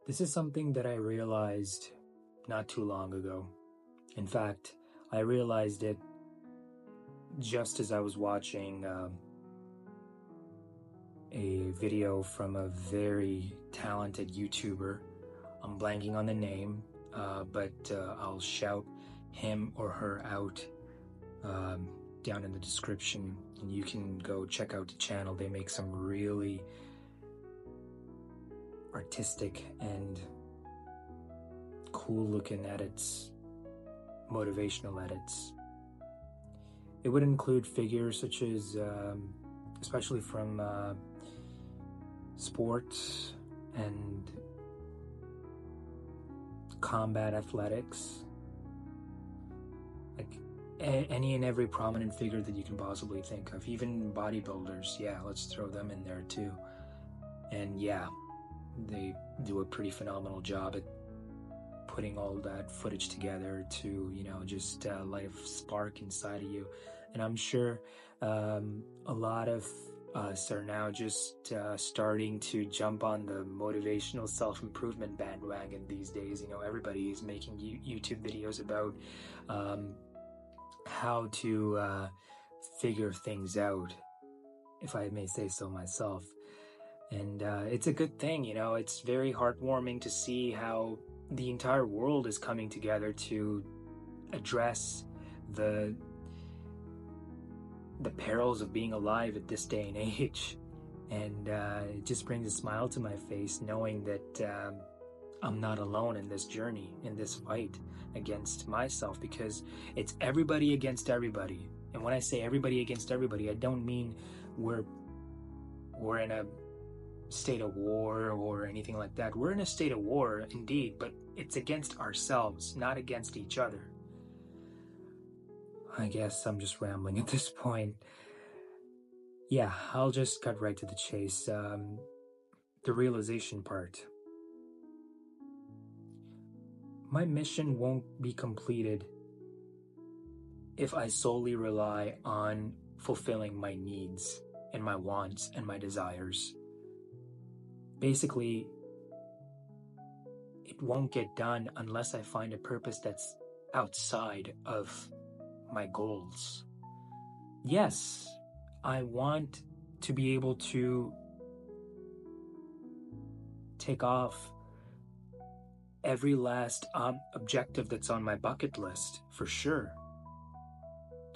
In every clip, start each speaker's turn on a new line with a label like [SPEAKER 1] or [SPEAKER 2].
[SPEAKER 1] This is something that I realized not too long ago. In fact, I realized it just as I was watching a video from a very talented YouTuber. I'm blanking on the name, but I'll shout him or her out down in the description, and you can go check out the channel. They make some really artistic and cool looking edits, motivational edits. It would include figures such as, especially from sports and combat athletics, like any and every prominent figure that you can possibly think of, even bodybuilders. Yeah, let's throw them in there too. And yeah, they do a pretty phenomenal job at putting all that footage together to, just light a spark inside of you. And I'm sure a lot of us are now just starting to jump on the motivational self-improvement bandwagon these days. Everybody is making YouTube videos about how to figure things out, if I may say so myself. And it's a good thing, it's very heartwarming to see how the entire world is coming together to address the perils of being alive at this day and age. And it just brings a smile to my face knowing that I'm not alone in this journey, in this fight against myself, because it's everybody against everybody. And when I say everybody against everybody, I don't mean we're in a state of war or anything like that. We're in a state of war indeed, but it's against ourselves, not against each other. I guess I'm just rambling at this point. Yeah, I'll just cut right to the chase. The realization part. My mission won't be completed if I solely rely on fulfilling my needs and my wants and my desires. Basically, it won't get done unless I find a purpose that's outside of my goals. Yes, I want to be able to take off every last objective that's on my bucket list, for sure.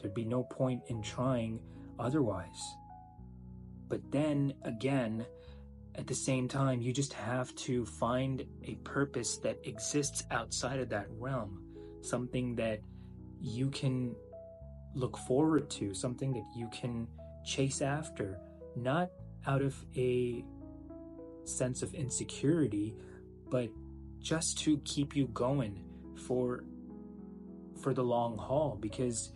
[SPEAKER 1] There'd be no point in trying otherwise. But then again, at the same time, you just have to find a purpose that exists outside of that realm, something that you can look forward to, something that you can chase after, not out of a sense of insecurity, but just to keep you going for the long haul. Because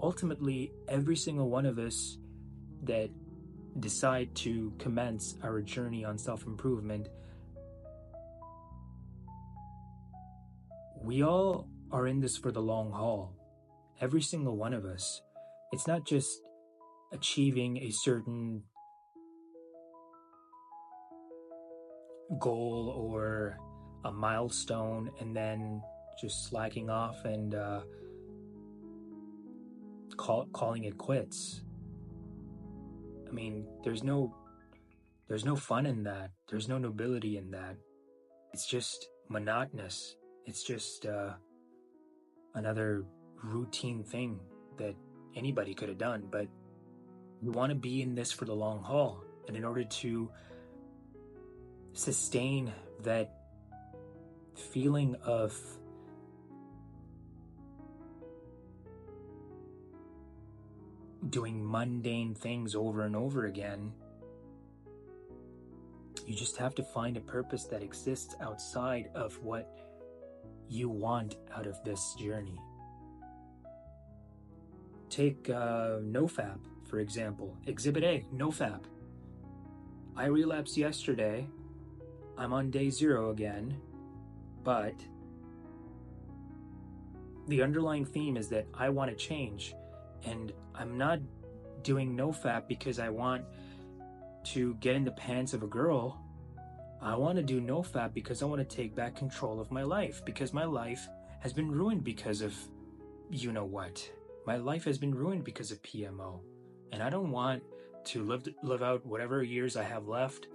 [SPEAKER 1] ultimately, every single one of us that decide to commence our journey on self-improvement, we all are in this for the long haul. Every single one of us. It's not just achieving a certain goal or a milestone and then just slacking off and calling it quits. I mean, there's no fun in that. There's no nobility in that. It's just monotonous. It's just another routine thing that anybody could have done. But we want to be in this for the long haul. And in order to sustain that feeling of doing mundane things over and over again, you just have to find a purpose that exists outside of what you want out of this journey. Take NoFap, for example. Exhibit A, NoFap. I relapsed yesterday. I'm on day 0 again, but the underlying theme is that I want to change. And I'm not doing NoFap because I want to get in the pants of a girl. I want to do NoFap because I want to take back control of my life, because my life has been ruined because of you know what. My life has been ruined because of PMO, and I don't want to live out whatever years I have left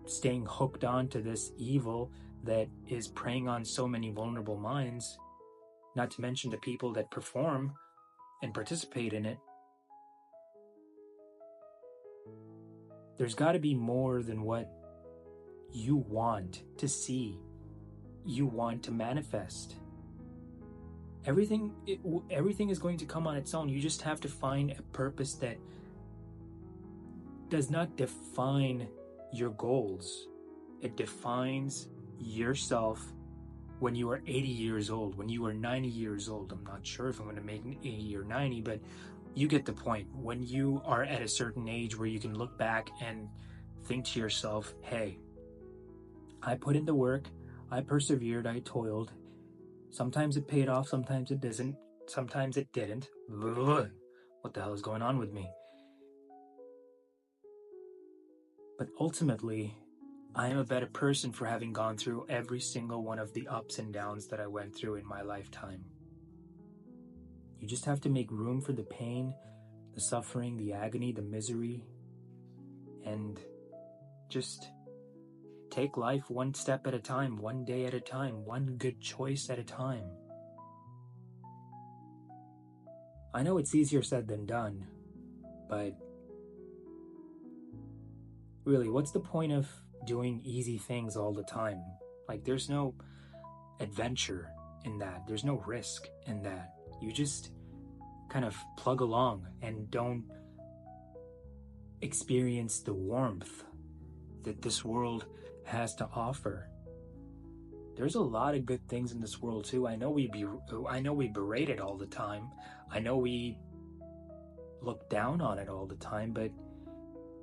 [SPEAKER 1] staying hooked on to this evil that is preying on so many vulnerable minds, not to mention the people that perform and participate in it. There's got to be more than what you want to see, you want to manifest. Everything is going to come on its own. You just have to find a purpose that does not define your goals. It defines yourself when you are 80 years old, when you are 90 years old. I'm not sure if I'm going to make 80 or 90, but you get the point. When you are at a certain age where you can look back and think to yourself, hey, I put in the work, I persevered, I toiled. Sometimes it paid off, sometimes it doesn't, sometimes it didn't. What the hell is going on with me? But ultimately, I am a better person for having gone through every single one of the ups and downs that I went through in my lifetime. You just have to make room for the pain, the suffering, the agony, the misery, and just take life one step at a time, one day at a time, one good choice at a time. I know it's easier said than done, but really, what's the point of doing easy things all the time? Like, there's no adventure in that. There's no risk in that. You just kind of plug along and don't experience the warmth that this world has to offer. There's a lot of good things in this world too. I know we berate it all the time. I know we look down on it all the time, but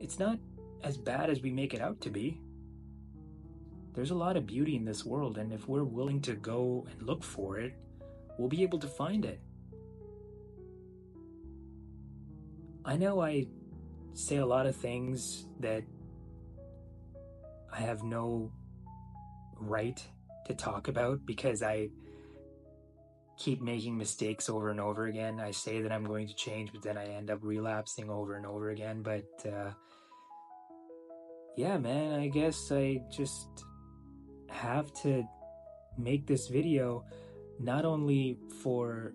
[SPEAKER 1] it's not as bad as we make it out to be. There's a lot of beauty in this world, and if we're willing to go and look for it, we'll be able to find it. I know I say a lot of things that I have no right to talk about because I keep making mistakes over and over again. I say that I'm going to change, but then I end up relapsing over and over again. But yeah, man, I guess I just have to make this video not only for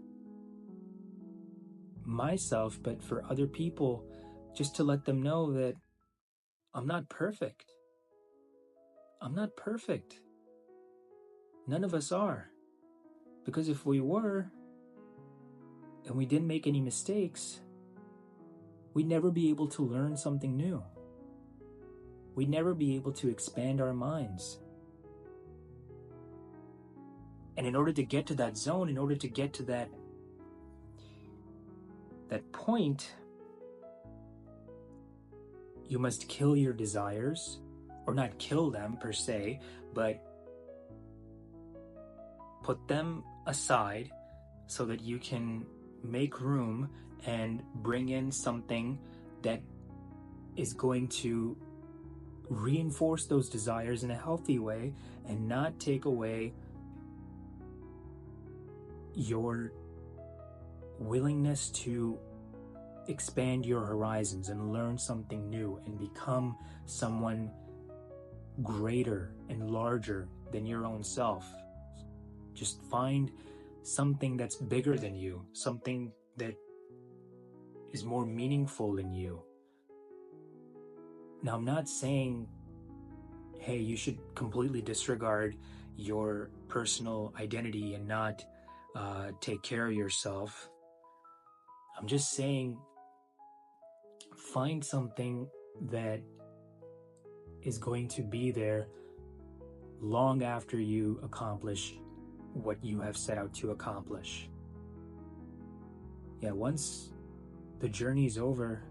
[SPEAKER 1] myself, but for other people, just to let them know that I'm not perfect. I'm not perfect. None of us are. Because if we were, and we didn't make any mistakes, we'd never be able to learn something new. We'd never be able to expand our minds. And in order to get to that zone, in order to get to that point, you must kill your desires, or not kill them per se, but put them aside so that you can make room and bring in something that is going to reinforce those desires in a healthy way and not take away your willingness to expand your horizons and learn something new and become someone greater and larger than your own self. Just find something that's bigger than you, something that is more meaningful than you. Now, I'm not saying, hey, you should completely disregard your personal identity and not take care of yourself. I'm just saying, find something that is going to be there long after you accomplish what you have set out to accomplish. Yeah, once the journey's over,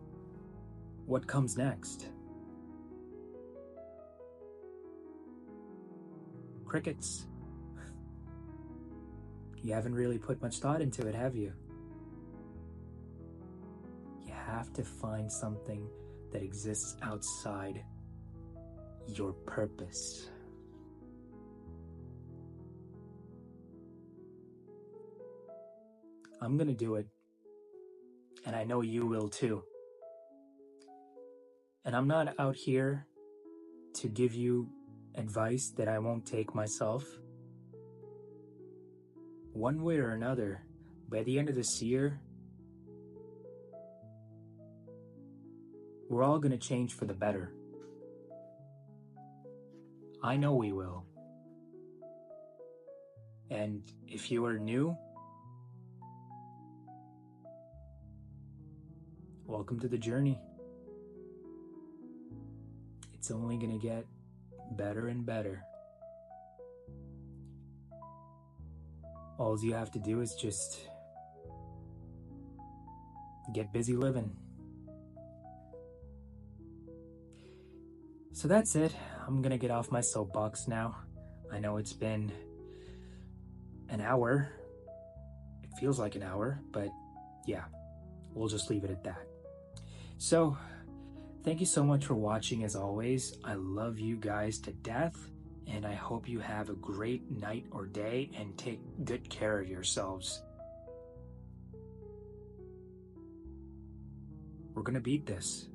[SPEAKER 1] what comes next? Crickets. You haven't really put much thought into it, have you? You have to find something that exists outside your purpose. I'm gonna do it, and I know you will too. And I'm not out here to give you advice that I won't take myself. One way or another, by the end of this year, we're all gonna change for the better. I know we will. And if you are new, welcome to the journey. It's only gonna get better and better. All you have to do is just get busy living. So that's it. I'm gonna get off my soapbox now. I know it's been an hour. It feels like an hour, but yeah, we'll just leave it at that. So, thank you so much for watching as always. I love you guys to death, and I hope you have a great night or day and take good care of yourselves. We're gonna beat this.